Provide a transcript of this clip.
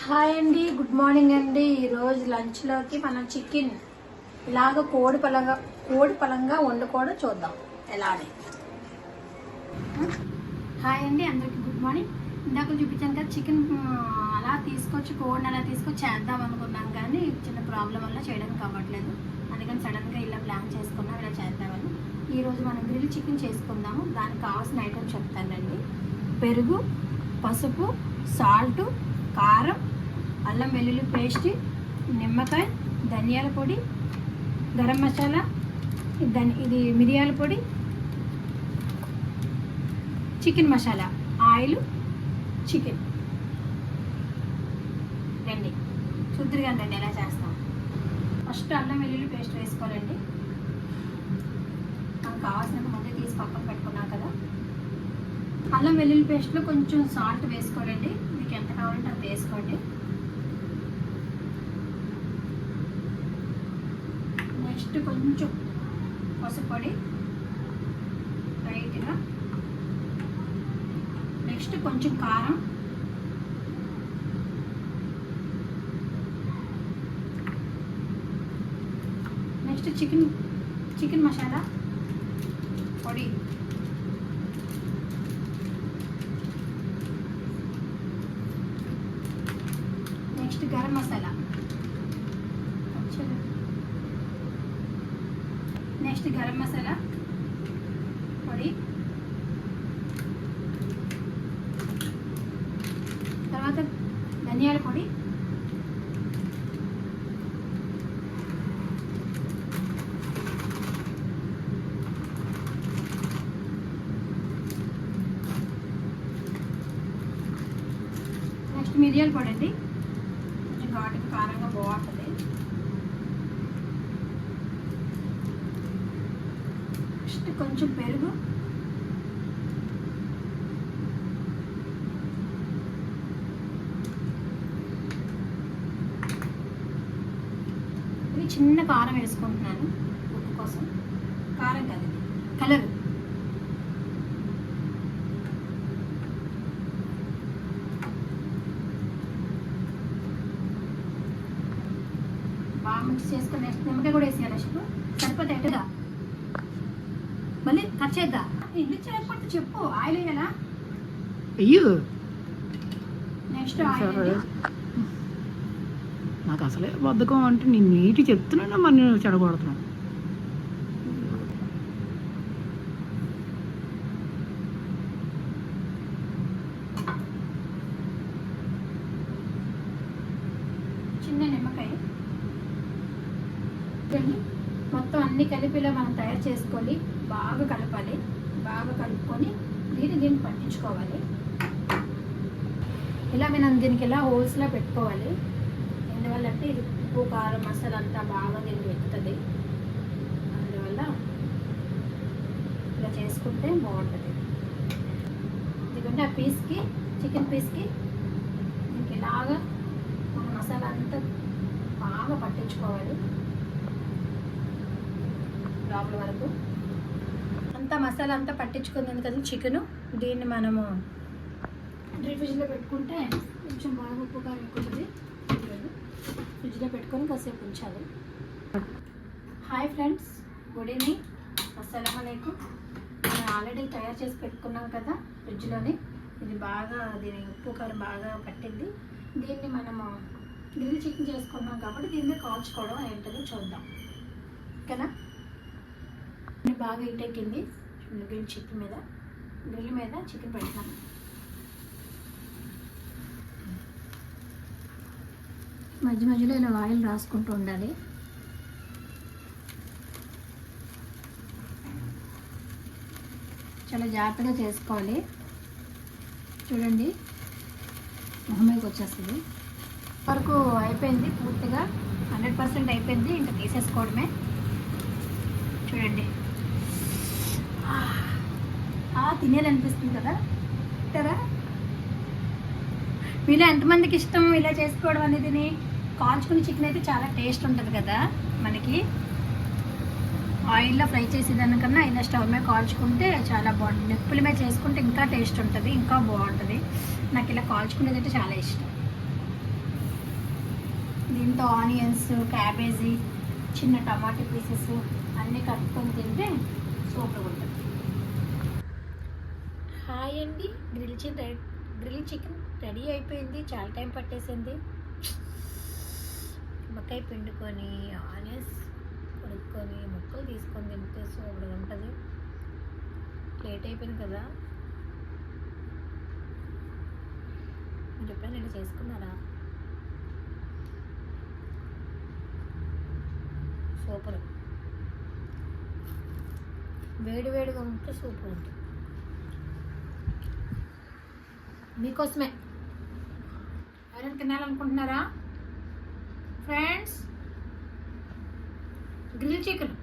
Hi అండి, good morning అండి. ఈరోజు లంచ్లోకి మనం చికెన్ ఇలాగ కోడి పలంగా వండుకోవడం చూద్దాం ఎలానే. హాయ్ అండి, అందరికీ గుడ్ మార్నింగ్. ఇందాక చూపించాను కదా చికెన్ అలా తీసుకొచ్చి కోడిని అలా తీసుకొచ్చి చేద్దాం అనుకున్నాం, కానీ చిన్న ప్రాబ్లం వల్ల చేయడానికి అవ్వట్లేదు. అందుకని సడన్గా ఇలా ప్లాన్ చేసుకున్నాం, ఇలా చేద్దామని. ఈరోజు మనం గ్రిల్ చికెన్ చేసుకుందాము. దానికి కావాల్సిన ఐటమ్ చెప్తానండి. పెరుగు, పసుపు, సాల్ట్, కారం, అల్లం వెల్లుల్లి పేస్ట్, నిమ్మకాయ, ధనియాల పొడి, గరం మసాలా, ఇది మిరియాల పొడి, చికెన్ మసాలా, ఆయిల్, చికెన్ రండి చూద్దరుగా రండి ఎలా చేస్తాం. ఫస్ట్ అల్లం వెల్లుల్లి పేస్ట్ వేసుకోవాలండి. మనకు కావాల్సినంత ముందే తీసి పక్కన పెట్టుకున్నాం కదా. అల్లం వెల్లుల్లి పేస్ట్లో కొంచెం సాల్ట్ వేసుకోవాలండి. మీకు ఎంత కావాలంటే అది వేసుకోండి. నెక్స్ట్ కొంచెం పసుపు పొడి లైట్గా, నెక్స్ట్ కొంచెం కారం, నెక్స్ట్ చికెన్ మసాలా పొడి, నెక్స్ట్ గరం మసాలా, నెక్స్ట్ గరం మసాలా పొడి, తర్వాత ధనియాల పొడి, నెక్స్ట్ మిరియాల పొడి అండి. కొంచెం ఘాటుగా కారంగా బాగుంటుంది. నెక్స్ట్ కొంచెం పెరుగు, ఇది చిన్న కారం వేసుకుంటున్నాను ఉప్పు కోసం. కారం కాదు, కలర్. బాగా మిక్స్ చేసుకుని నెక్స్ట్ నిమ్మకాయ కూడా వేసేయాలి. నెక్స్ట్ సరిపోతే ఎట్టుగా మళ్ళీ కట్ చేద్దా. ఇల్లు చేయకపోతే చెప్పు, ఆయిల్ వేయాలా? అయ్యో నెక్స్ట్ ఆయిల్. నాకు అసలే బద్ధకం అంటే నేను నీటి చెప్తున్నాను, మరి నేను చెడగొడుతున్నాను. చిన్న నిమ్మకాయ మొత్తం అన్ని కలిపిలా మనం తయారు చేసుకోవాలి. బాగా కలపాలి. బాగా కలుపుకొని దీన్ని పట్టించుకోవాలి. ఇలా మనం దీనికి ఇలా హోల్స్లా పెట్టుకోవాలి. ఎందువల్ల అంటే ఇది ఉప్పు కారం మసాలా అంతా బాగా దీనికి ఎక్కుతుంది. అందువల్ల ఇలా చేసుకుంటే బాగుంటుంది. ఎందుకంటే ఆ పీస్కి, చికెన్ పీస్కి దీనికి ఇలాగా మన మసాలా అంతా బాగా పట్టించుకోవాలి. లోపల వరకు అంతా మసాలా అంతా పట్టించుకుంది కదా చికెను. దీన్ని మనము ఫ్రిడ్జ్లో పెట్టుకుంటే కొంచెం బాగా ఉప్పు కారం ఎక్కుతుంది. ఫ్రిడ్జ్లో పెట్టుకొని కాసేపు ఉంచాలి. హాయ్ ఫ్రెండ్స్, గుడ్ ఈవినింగ్, అస్సలాము అలైకుం. మనం ఆల్రెడీ తయారు చేసి పెట్టుకున్నాం కదా ఫ్రిడ్జ్లోని. ఇది బాగా దీని ఉప్పు కారం బాగా పట్టింది. దీన్ని మనము గ్రిల్ చికెన్ చేసుకున్నాం కాబట్టి దీన్ని కాల్చుకోవడం ఏంటో చూద్దాం. ఓకేనా? బాగా హీట్ ఎక్కింది. గ్రిల్ చికెన్ మీద, గ్రిల్ మీద చికెన్ పెడతాను. మధ్య మధ్యలో ఇలా ఆయిల్ రాసుకుంటూ ఉండాలి. చాలా జాగ్రత్తగా చేసుకోవాలి. చూడండి మొహమ్మకి వచ్చేస్తుంది. వరకు అయిపోయింది, పూర్తిగా 100% అయిపోయింది. ఇంకా తీసేసుకోవడమే. చూడండి తినేయాలనిపిస్తుంది కదా. తింటారా? మీలో ఎంతమందికి ఇష్టం ఇలా చేసుకోవడం అనేది? కాల్చుకుని చికెన్ అయితే చాలా టేస్ట్ ఉంటుంది కదా మనకి. ఆయిల్లో ఫ్రై చేసేదానికన్నా ఇలా స్టవ్ మీద కాల్చుకుంటే చాలా బాగుంటుంది. నిప్పుల మీద చేసుకుంటే ఇంకా టేస్ట్ ఉంటుంది, ఇంకా బాగుంటుంది. నాకు ఇలా కాల్చుకునేది అంటే చాలా ఇష్టం. దీంతో ఆనియన్స్, క్యాబేజీ, చిన్న టమాటా పీసెస్ అన్నీ కలుపుకొని తింటే సూపర్గా ఉంటుంది. హాయ్ అండి, గ్రిల్ చికెన్ రెడీ అయిపోయింది. చాలా టైం పట్టేసింది. నిమ్మకాయ పిండుకొని ఆనియన్స్ కొడుక్కొని ముక్కలు తీసుకొని తింటే సూపర్గా ఉంటుంది. లేట్ అయిపోయింది కదా, మీరు ఎప్పుడైనా ఇలా చేసుకున్నారా? సూపర్, వేడి వేడిగా ఉంటే సూపర్ ఉంటుంది. మీకోసమే ఎవరైనా తినాలనుకుంటున్నారా ఫ్రెండ్స్? Grill chicken